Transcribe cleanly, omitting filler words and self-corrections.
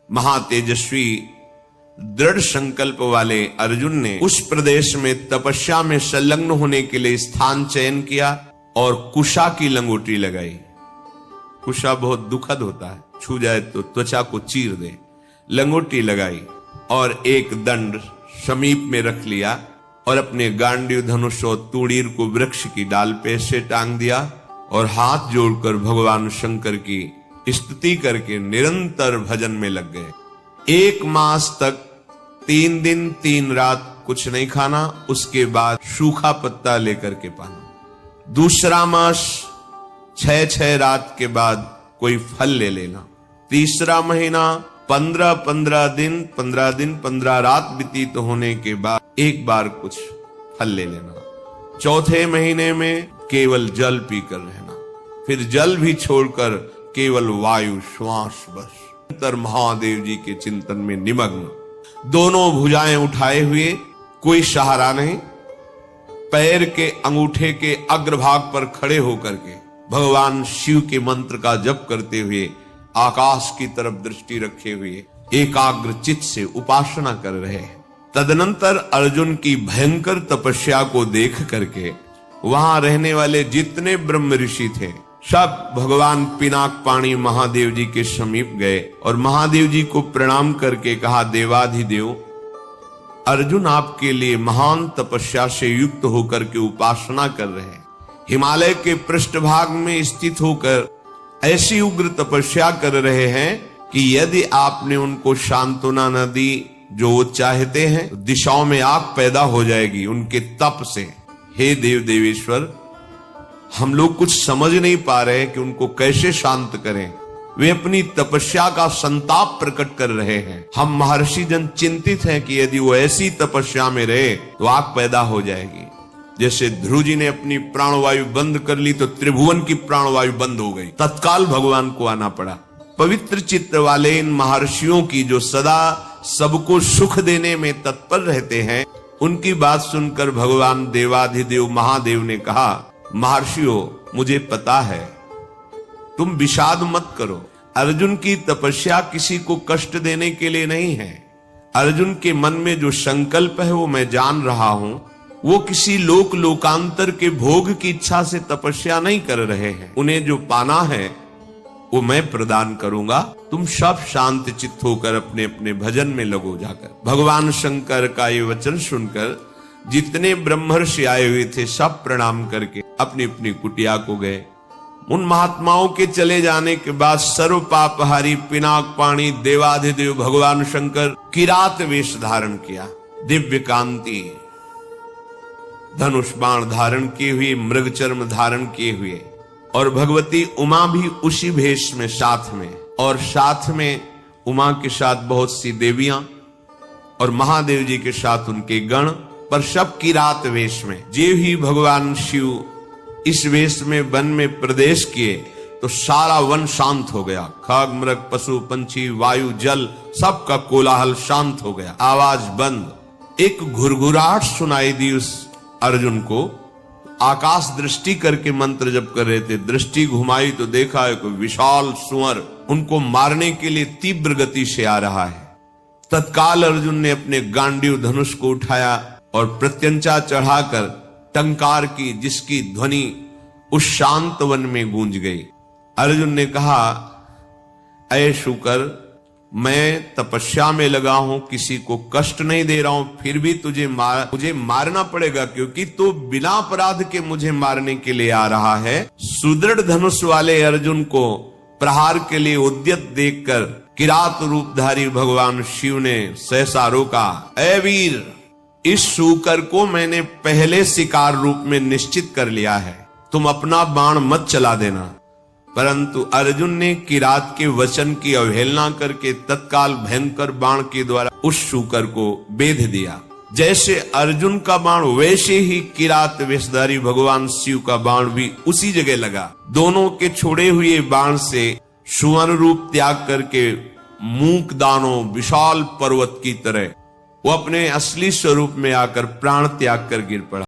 महातेजस्वी दृढ़ संकल्प वाले अर्जुन ने उस प्रदेश में तपस्या में संलग्न होने के लिए स्थान चयन किया और कुशा की लंगोटी लगाई। कुशा बहुत दुखद होता है, छू जाए तो त्वचा को चीर दे। लंगोटी लगाई और एक दंड समीप में रख लिया और अपने गांडीव धनुष और तूणीर को वृक्ष की डाल पे से टांग दिया और हाथ जोड़कर भगवान शंकर की स्तुति करके निरंतर भजन में लग गए। 1 मास तक 3 दिन 3 रात कुछ नहीं खाना, उसके बाद सूखा पत्ता लेकर के पाना। दूसरा मास 6 रात के बाद कोई फल ले लेना। तीसरा महीना 15 दिन 15 रात व्यतीत होने के बाद एक बार कुछ फल ले लेना। चौथे महीने में केवल जल पीकर रहना, फिर जल भी छोड़कर केवल वायु श्वास बस। अंतर महादेव जी के चिंतन में निमग्न, दोनों भुजाएं उठाए हुए, कोई सहारा नहीं, पैर के अंगूठे के अग्रभाग पर खड़े होकर के भगवान शिव के मंत्र का जप करते हुए आकाश की तरफ दृष्टि रखे हुए एकाग्र चित्त से उपासना कर रहे हैं। तदनंतर अर्जुन की भयंकर तपस्या को देख करके वहां रहने वाले जितने ब्रह्म ऋषि थे सब भगवान पिनाक पाणी महादेव जी के समीप गए और महादेव जी को प्रणाम करके कहा, देवाधिदेव, अर्जुन आपके लिए महान तपस्या से युक्त होकर के उपासना कर रहे हैं। हिमालय के पृष्ठभाग में स्थित होकर ऐसी उग्र तपस्या कर रहे हैं कि यदि आपने उनको सांत्वना न दी जो वो चाहते हैं, दिशाओं में आग पैदा हो जाएगी उनके तप से। हे देव देवेश्वर, हम लोग कुछ समझ नहीं पा रहे कि उनको कैसे शांत करें। वे अपनी तपस्या का संताप प्रकट कर रहे हैं। हम महर्षि जन चिंतित हैं कि यदि वो ऐसी तपस्या में रहे तो आग पैदा हो जाएगी। जैसे ध्रुव जी ने अपनी प्राणवायु बंद कर ली तो त्रिभुवन की प्राणवायु बंद हो गई, तत्काल भगवान को आना पड़ा। पवित्र चित्त वाले इन महर्षियों की जो सदा सबको सुख देने में तत्पर रहते हैं, उनकी बात सुनकर भगवान देवाधिदेव महादेव ने कहा, महर्षियों, मुझे पता है, तुम विषाद मत करो। अर्जुन की तपस्या किसी को कष्ट देने के लिए नहीं है। अर्जुन के मन में जो संकल्प है वो मैं जान रहा हूं। वो किसी लोकांतर के भोग की इच्छा से तपस्या नहीं कर रहे हैं। उन्हें जो पाना है वो मैं प्रदान करूंगा। तुम सब शांत चित्त होकर अपने अपने भजन में लगो जाकर। भगवान शंकर का ये वचन सुनकर जितने ब्रह्मर्षि आए हुए थे सब प्रणाम करके अपनी अपनी कुटिया को गए। उन महात्माओं के चले जाने के बाद सर्व पापहारी पिनाक पाणी देवाधिदेव भगवान शंकर किरात वेश धारण किया, दिव्य कांति, धनुष बाण धारण किए हुए, मृग चर्म धारण किए हुए, और भगवती उमा भी उसी भेष में साथ में, और साथ में उमा के साथ बहुत सी देवियां और महादेव जी के साथ उनके गण, पर सब किरात वेश में। जे ही भगवान शिव इस वेश में वन में प्रवेश किए तो सारा वन शांत हो गया। खग मृग पशु पंछी वायु जल सबका कोलाहल शांत हो गया, आवाज बंद। एक घुरघुराहट सुनाई दी उस अर्जुन को। आकाश दृष्टि करके मंत्र जप कर रहे थे, दृष्टि घुमाई तो देखा है कोई विशाल सुअर उनको मारने के लिए तीव्र गति से आ रहा है। तत्काल अर्जुन ने अपने गांडीव धनुष को उठाया और प्रत्यंचा चढ़ाकर टंकार की, जिसकी ध्वनि उस शांत वन में गूंज गई। अर्जुन ने कहा, ऐ शुकर, मैं तपस्या में लगा हूं, किसी को कष्ट नहीं दे रहा हूं, फिर भी मुझे मारना पड़ेगा, क्योंकि तू बिना अपराध के मुझे मारने के लिए आ रहा है। सुदृढ़ धनुष वाले अर्जुन को प्रहार के लिए उद्यत देखकर किरात रूपधारी भगवान शिव ने सहसा रोका। ऐ वीर, इस शूकर को मैंने पहले शिकार रूप में निश्चित कर लिया है, तुम अपना बाण मत चला देना। परंतु अर्जुन ने किरात के वचन की अवहेलना करके तत्काल भयंकर बाण के द्वारा उस शूकर को बेध दिया। जैसे अर्जुन का बाण वैसे ही किरात वेशधारी भगवान शिव का बाण भी उसी जगह लगा। दोनों के छोड़े हुए बाण से सुवर्ण रूप त्याग करके मूक दानों विशाल पर्वत की तरह वो अपने असली स्वरूप में आकर प्राण त्याग कर गिर पड़ा।